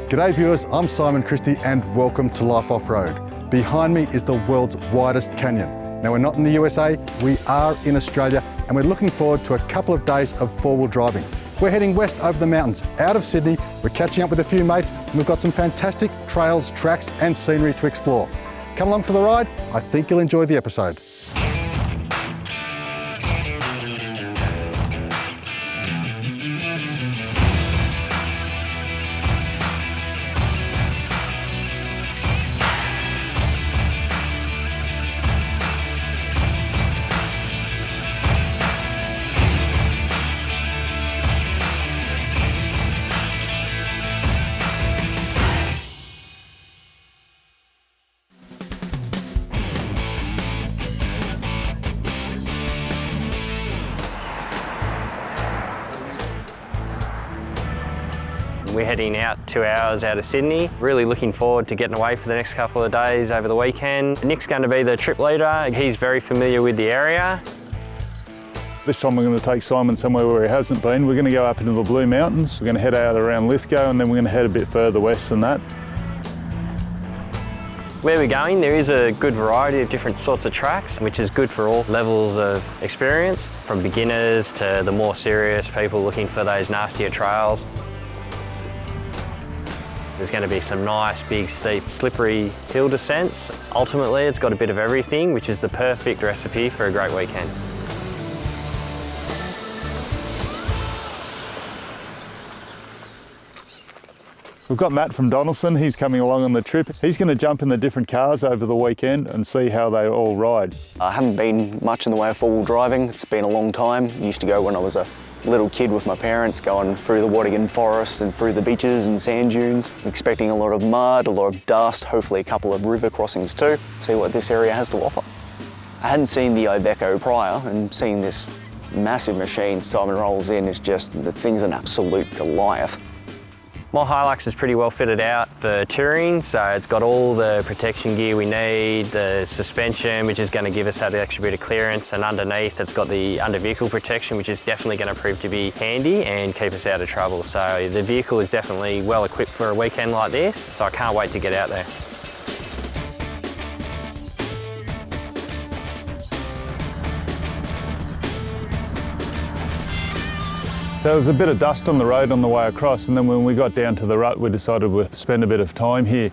G'day viewers, I'm Simon Christie and welcome to Life Off-Road. Behind me is the world's widest canyon. Now we're not in the USA, we are in Australia and we're looking forward to a couple of days of four-wheel driving. We're heading west over the mountains, out of Sydney, we're catching up with a few mates and we've got some fantastic trails, tracks and scenery to explore. Come along for the ride, I think you'll enjoy the episode. We're heading out 2 hours out of Sydney. Really looking forward to getting away for the next couple of days over the weekend. Nick's going to be the trip leader. He's very familiar with the area. This time we're going to take Simon somewhere where he hasn't been. We're going to go up into the Blue Mountains. We're going to head out around Lithgow and then we're going to head a bit further west than that. Where we're going, there is a good variety of different sorts of tracks, which is good for all levels of experience, from beginners to the more serious people looking for those nastier trails. There's going to be some nice, big, steep, slippery hill descents. Ultimately, it's got a bit of everything, which is the perfect recipe for a great weekend. We've got Matt from Donaldson, he's coming along on the trip. He's going to jump in the different cars over the weekend and see how they all ride. I haven't been much in the way of four-wheel driving. It's been a long time. I used to go when I was a little kid with my parents, going through the Wattigan forest and through the beaches and sand dunes, expecting a lot of mud, a lot of dust, hopefully a couple of river crossings too, see what this area has to offer. I hadn't seen the Iveco prior, and seeing this massive machine Simon rolls in is just, the thing's an absolute Goliath. My Hilux is pretty well fitted out for touring, so it's got all the protection gear we need, the suspension, which is going to give us that extra bit of clearance, and underneath it's got the under-vehicle protection, which is definitely going to prove to be handy and keep us out of trouble. So the vehicle is definitely well equipped for a weekend like this, so I can't wait to get out there. So there was a bit of dust on the road on the way across, and then when we got down to the rut we decided we'd spend a bit of time here.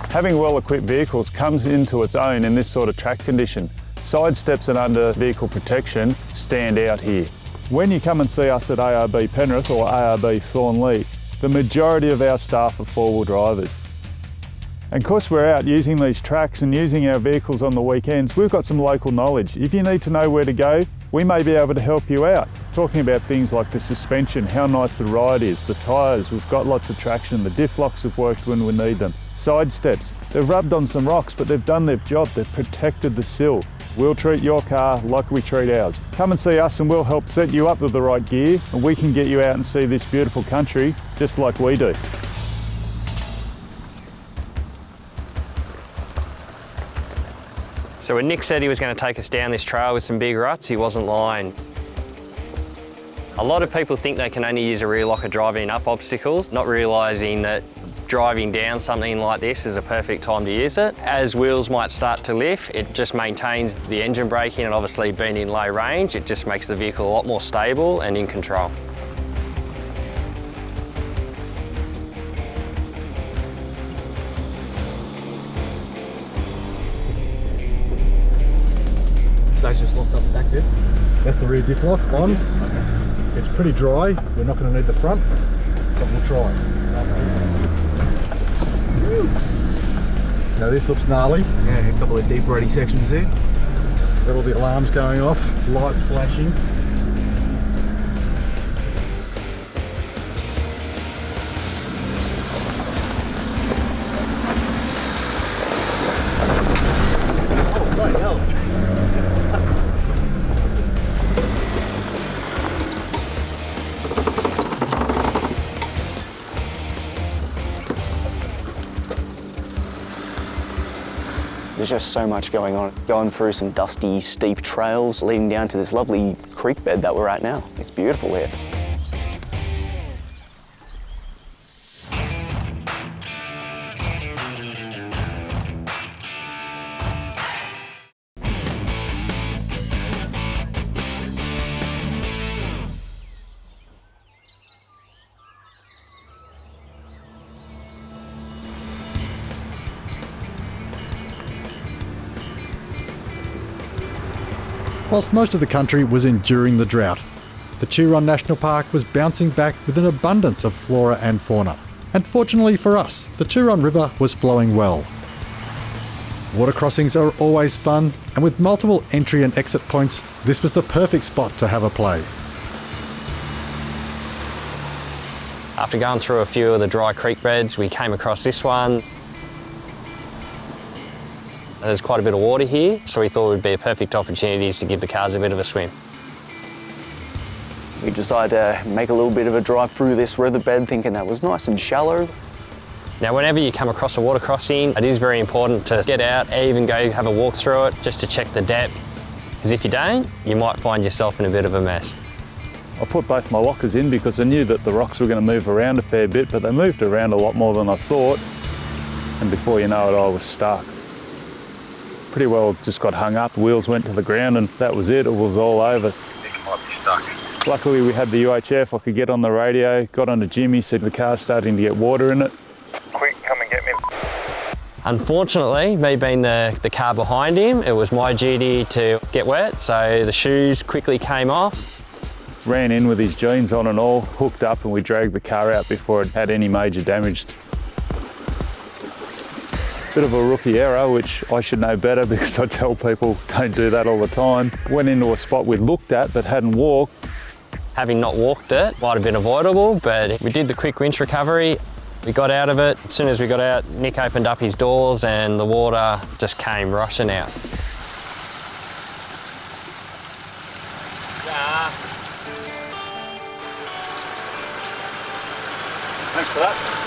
Having well-equipped vehicles comes into its own in this sort of track condition. Side steps and under vehicle protection stand out here. When you come and see us at ARB Penrith or ARB Thornlea, the majority of our staff are four-wheel drivers. And because we're out using these tracks and using our vehicles on the weekends, we've got some local knowledge. If you need to know where to go, we may be able to help you out. Talking about things like the suspension, how nice the ride is, the tyres, we've got lots of traction, the diff locks have worked when we need them. Side steps, they've rubbed on some rocks but they've done their job, they've protected the sill. We'll treat your car like we treat ours. Come and see us and we'll help set you up with the right gear and we can get you out and see this beautiful country just like we do. So when Nick said he was going to take us down this trail with some big ruts, he wasn't lying. A lot of people think they can only use a rear locker driving up obstacles, not realising that driving down something like this is a perfect time to use it. As wheels might start to lift, it just maintains the engine braking, and obviously being in low range, it just makes the vehicle a lot more stable and in control. That's just locked up the back there. That's the rear diff lock on. Okay. It's pretty dry, we're not going to need the front, but we'll try. Now this looks gnarly. Yeah, a couple of deep rutty sections there. Got all the alarms going off, lights flashing. Oh, bloody hell. There's just so much going on. Going through some dusty, steep trails leading down to this lovely creek bed that we're at now. It's beautiful here. Whilst most of the country was enduring the drought, the Turon National Park was bouncing back with an abundance of flora and fauna. And fortunately for us, the Turon River was flowing well. Water crossings are always fun, and with multiple entry and exit points, this was the perfect spot to have a play. After going through a few of the dry creek beds, we came across this one. There's quite a bit of water here, so we thought it would be a perfect opportunity to give the cars a bit of a swim. We decided to make a little bit of a drive through this riverbed, thinking that was nice and shallow. Now, whenever you come across a water crossing, it is very important to get out, even go have a walk through it, just to check the depth. Because if you don't, you might find yourself in a bit of a mess. I put both my lockers in because I knew that the rocks were going to move around a fair bit, but they moved around a lot more than I thought. And before you know it, I was stuck. Pretty well just got hung up, the wheels went to the ground, and that was it. It was all over. Might be stuck. Luckily we had the UHF, I could get on the radio, got onto Jimmy, said the car's starting to get water in it. Quick, come and get me. Unfortunately, me being the car behind him, it was my duty to get wet, so the shoes quickly came off. Ran in with his jeans on and all, hooked up, and we dragged the car out before it had any major damage. Bit of a rookie error, which I should know better because I tell people don't do that all the time. Went into a spot we'd looked at but hadn't walked. Having not walked it might have been avoidable, but we did the quick winch recovery. We got out of it. As soon as we got out, Nick opened up his doors and the water just came rushing out. Thanks for that.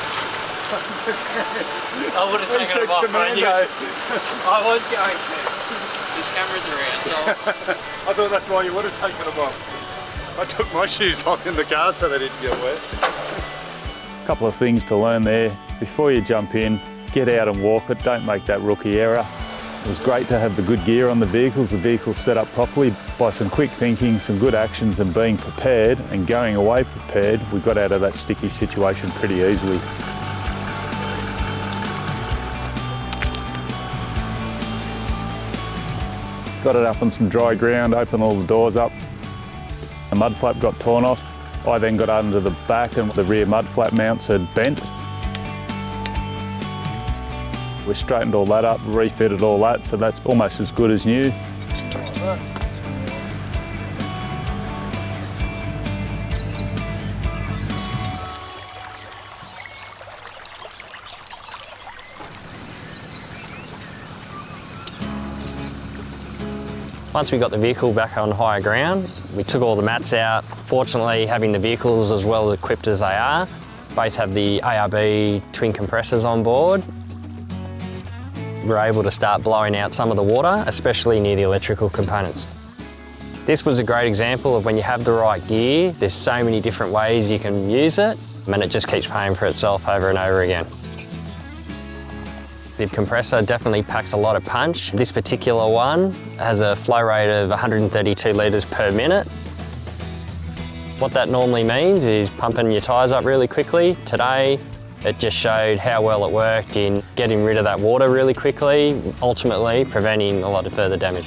I would have taken it off, but I was going to. This camera's around, so... I thought that's why you would have taken them off. I took my shoes off in the car so they didn't get wet. A couple of things to learn there. Before you jump in, get out and walk it. Don't make that rookie error. It was great to have the good gear on the vehicles set up properly. By some quick thinking, some good actions and being prepared and going away prepared, we got out of that sticky situation pretty easily. Got it up on some dry ground, opened all the doors up. The mud flap got torn off. I then got under the back and the rear mud flap mounts had bent. We straightened all that up, refitted all that, so that's almost as good as new. Once we got the vehicle back on higher ground, we took all the mats out. Fortunately, having the vehicles as well equipped as they are, both have the ARB twin compressors on board. We're able to start blowing out some of the water, especially near the electrical components. This was a great example of when you have the right gear, there's so many different ways you can use it, and it just keeps paying for itself over and over again. The compressor definitely packs a lot of punch. This particular one has a flow rate of 132 litres per minute. What that normally means is pumping your tyres up really quickly. Today, it just showed how well it worked in getting rid of that water really quickly, ultimately preventing a lot of further damage.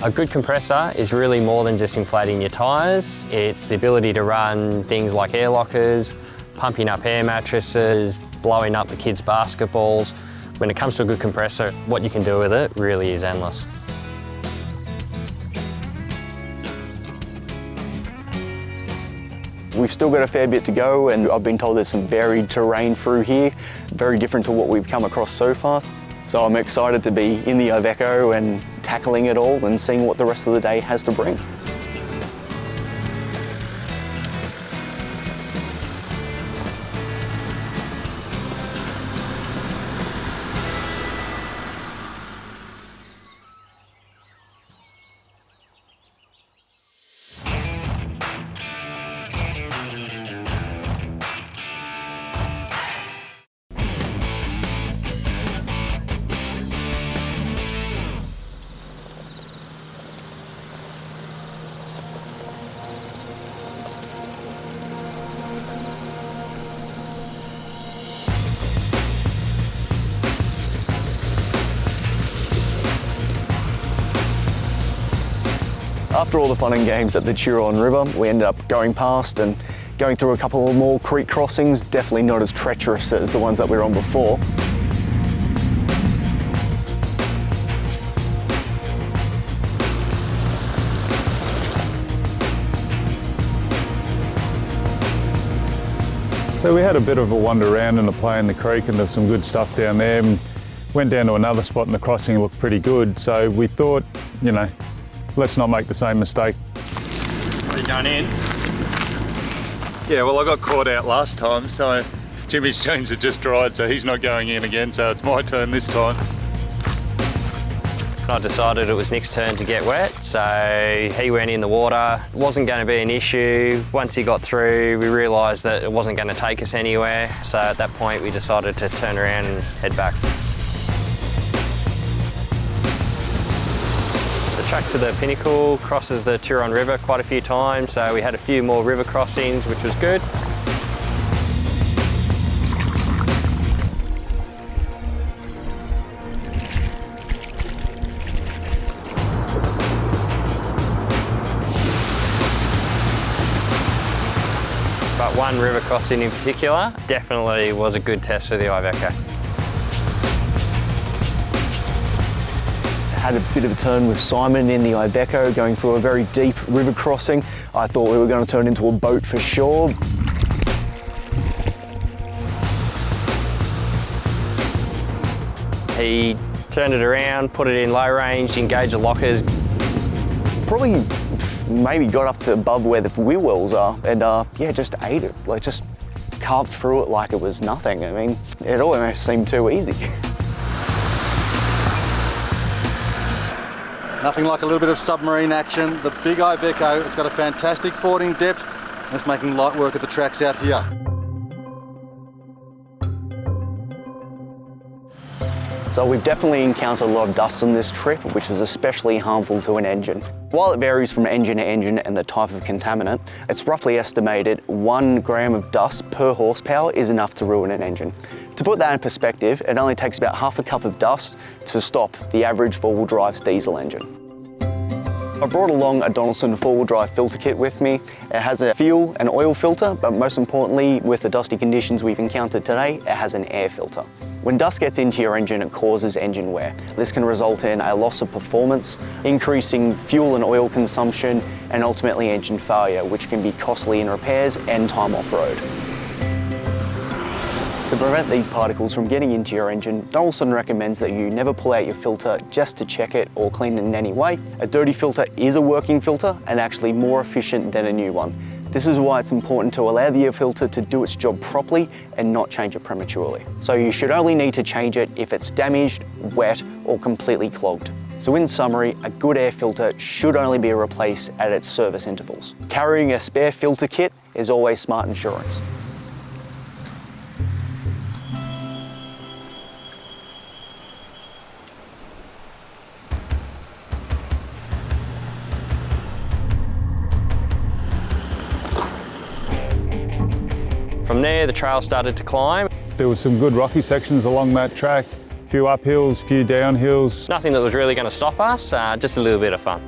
A good compressor is really more than just inflating your tyres. It's the ability to run things like air lockers, pumping up air mattresses, blowing up the kids' basketballs. When it comes to a good compressor, what you can do with it really is endless. We've still got a fair bit to go, and I've been told there's some varied terrain through here, very different to what we've come across so far. So I'm excited to be in the Iveco and tackling it all and seeing what the rest of the day has to bring. After all the fun and games at the Turon River, we ended up going past and going through a couple of more creek crossings, definitely not as treacherous as the ones that we were on before. So we had a bit of a wander around and a play in the creek, and there's some good stuff down there. And went down to another spot and the crossing looked pretty good. So we thought, you know, let's not make the same mistake. Are you going in? Yeah, well, I got caught out last time, so Jimmy's jeans had just dried, so he's not going in again, so it's my turn this time. I decided it was Nick's turn to get wet, so he went in the water. It wasn't going to be an issue. Once he got through, we realised that it wasn't going to take us anywhere, so at that point we decided to turn around and head back. The track to the pinnacle crosses the Turon River quite a few times, so we had a few more river crossings, which was good. But one river crossing in particular definitely was a good test for the Iveco. Had a bit of a turn with Simon in the Iveco, going through a very deep river crossing. I thought we were going to turn into a boat for sure. He turned it around, put it in low range, engaged the lockers. Probably maybe got up to above where the wheel wells are and yeah, just ate it, like just carved through it like it was nothing. I mean, it almost seemed too easy. Nothing like a little bit of submarine action. The big Iveco, it's got a fantastic fording depth, and it's making light work of the tracks out here. So we've definitely encountered a lot of dust on this trip, which is especially harmful to an engine. While it varies from engine to engine and the type of contaminant, it's roughly estimated 1 gram of dust per horsepower is enough to ruin an engine. To put that in perspective, it only takes about half a cup of dust to stop the average four-wheel drive diesel engine. I brought along a Donaldson four-wheel drive filter kit with me. It has a fuel and oil filter, but most importantly, with the dusty conditions we've encountered today, it has an air filter. When dust gets into your engine, it causes engine wear. This can result in a loss of performance, increasing fuel and oil consumption, and ultimately engine failure, which can be costly in repairs and time off-road. To prevent these particles from getting into your engine, Donaldson recommends that you never pull out your filter just to check it or clean it in any way. A dirty filter is a working filter and actually more efficient than a new one. This is why it's important to allow the air filter to do its job properly and not change it prematurely. So you should only need to change it if it's damaged, wet, or completely clogged. So in summary, a good air filter should only be replaced at its service intervals. Carrying a spare filter kit is always smart insurance. From there, the trail started to climb. There was some good rocky sections along that track, a few uphills, a few downhills. Nothing that was really going to stop us, just a little bit of fun.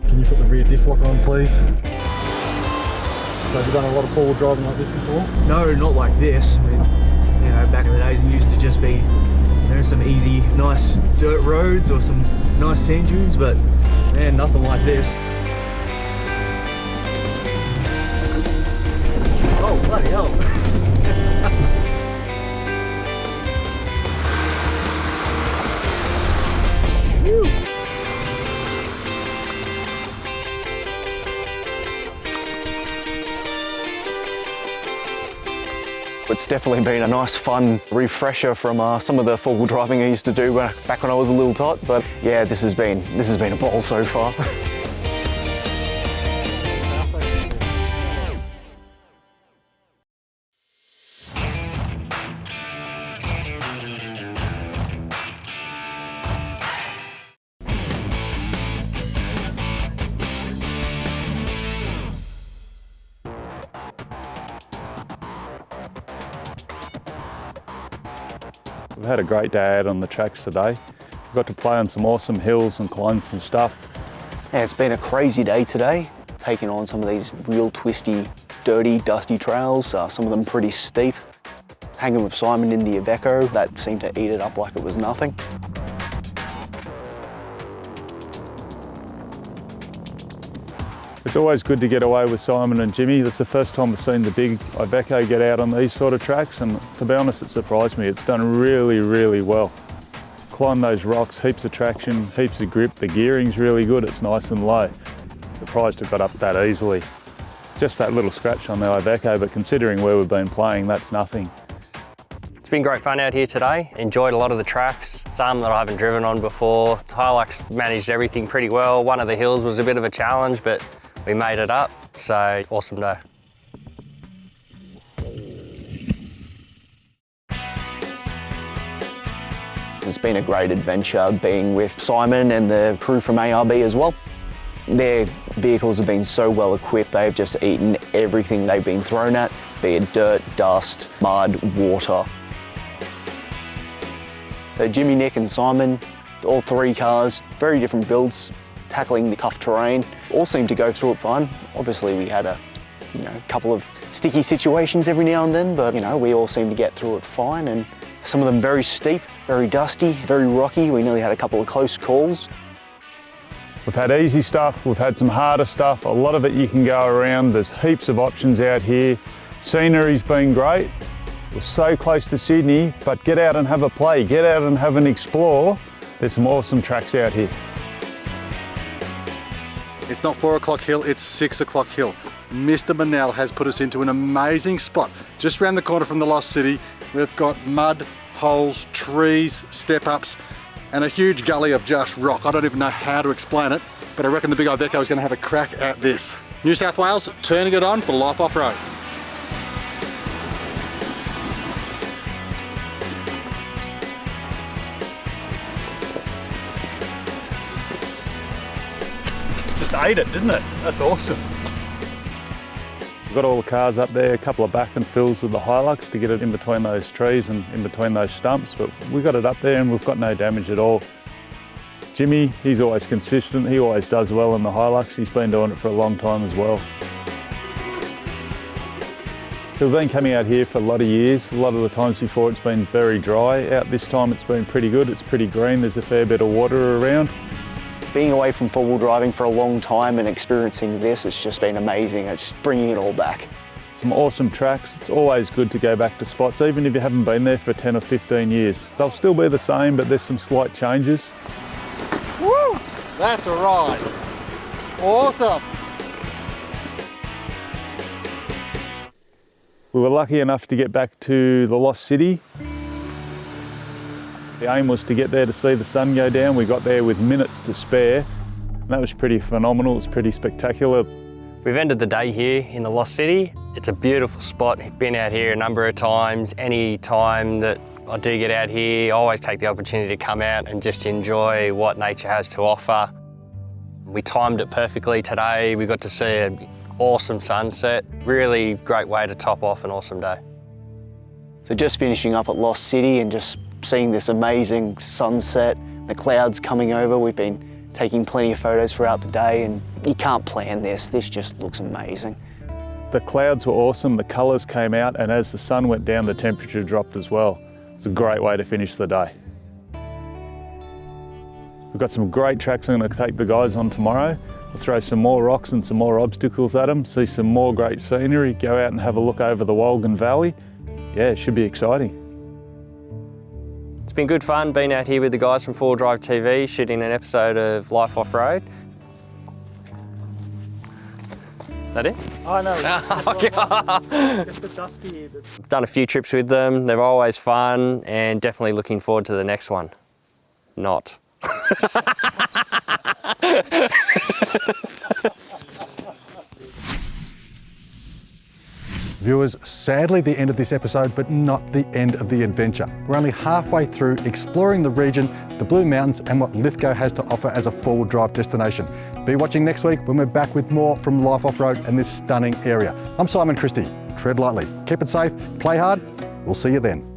Can you put the rear diff lock on, please? So have you done a lot of four-wheel driving like this before? No, not like this. I mean, you know, back in the days it used to just be, you know, some easy, nice dirt roads or some nice sand dunes, but man, nothing like this. Oh, bloody hell. Woo. It's definitely been a nice fun refresher from some of the four-wheel driving I used to do back when I was a little tot, but yeah, this has been a ball so far. We've had a great day out on the tracks today. We got to play on some awesome hills and climb some stuff. Yeah, it's been a crazy day today, taking on some of these real twisty, dirty, dusty trails, some of them pretty steep. Hanging with Simon in the Iveco, that seemed to eat it up like it was nothing. It's always good to get away with Simon and Jimmy. That's the first time I've seen the big Iveco get out on these sort of tracks, and to be honest, it surprised me. It's done really, really well. Climb those rocks, heaps of traction, heaps of grip. The gearing's really good, it's nice and low. Surprised it got up that easily. Just that little scratch on the Iveco, but considering where we've been playing, that's nothing. It's been great fun out here today. Enjoyed a lot of the tracks, some that I haven't driven on before. Hilux managed everything pretty well. One of the hills was a bit of a challenge, but we made it up, so awesome day. It's been a great adventure being with Simon and the crew from ARB as well. Their vehicles have been so well equipped, they've just eaten everything they've been thrown at, be it dirt, dust, mud, water. So Jimmy, Nick and Simon, all three cars, very different builds, tackling the tough terrain, all seemed to go through it fine. Obviously we had a couple of sticky situations every now and then, but we all seemed to get through it fine, and some of them very steep, very dusty, very rocky. We nearly had a couple of close calls. We've had easy stuff, we've had some harder stuff, a lot of it you can go around. There's heaps of options out here. Scenery's been great. We're so close to Sydney, but get out and have a play, get out and have an explore. There's some awesome tracks out here. It's not 4 o'clock hill, it's 6 o'clock hill. Mr. Manel has put us into an amazing spot. Just around the corner from the Lost City, we've got mud, holes, trees, step-ups, and a huge gully of just rock. I don't even know how to explain it, but I reckon the big Iveco is going to have a crack at this. New South Wales, turning it on for Life Off-Road. Just ate it, didn't it? That's awesome. We've got all the cars up there, a couple of back and fills with the Hilux to get it in between those trees and in between those stumps, but we got it up there and we've got no damage at all. Jimmy, he's always consistent, he always does well in the Hilux. He's been doing it for a long time as well. So we've been coming out here for a lot of years. A lot of the times before it's been very dry. Out this time it's been pretty good, it's pretty green, there's a fair bit of water around. Being away from four-wheel driving for a long time and experiencing this, it's just been amazing. It's bringing it all back. Some awesome tracks. It's always good to go back to spots, even if you haven't been there for 10 or 15 years. They'll still be the same, but there's some slight changes. Woo! That's a ride. Awesome. We were lucky enough to get back to the Lost City. The aim was to get there to see the sun go down. We got there with minutes to spare. And that was pretty phenomenal, it was pretty spectacular. We've ended the day here in the Lost City. It's a beautiful spot. I've been out here a number of times. Any time that I do get out here, I always take the opportunity to come out and just enjoy what nature has to offer. We timed it perfectly today. We got to see an awesome sunset. Really great way to top off an awesome day. So just finishing up at Lost City and just seeing this amazing sunset, the clouds coming over. We've been taking plenty of photos throughout the day, and you can't plan this. This just looks amazing. The clouds were awesome, the colours came out, and as the sun went down, the temperature dropped as well. It's a great way to finish the day. We've got some great tracks I'm going to take the guys on tomorrow. We'll throw some more rocks and some more obstacles at them, see some more great scenery, go out and have a look over the Walgan Valley. Yeah, it should be exciting. It's been good fun being out here with the guys from 4 Drive TV, shooting an episode of Life Off-Road. Is that it? Oh no, just the dusty. I've done a few trips with them. They're always fun and definitely looking forward to the next one. Not. Viewers, sadly the end of this episode, but not the end of the adventure. We're only halfway through exploring the region, the Blue Mountains, and what Lithgow has to offer as a four-wheel drive destination. Be watching next week when we're back with more from Life Off-Road and this stunning area. I'm Simon Christie. Tread lightly, keep it safe, play hard. We'll see you then.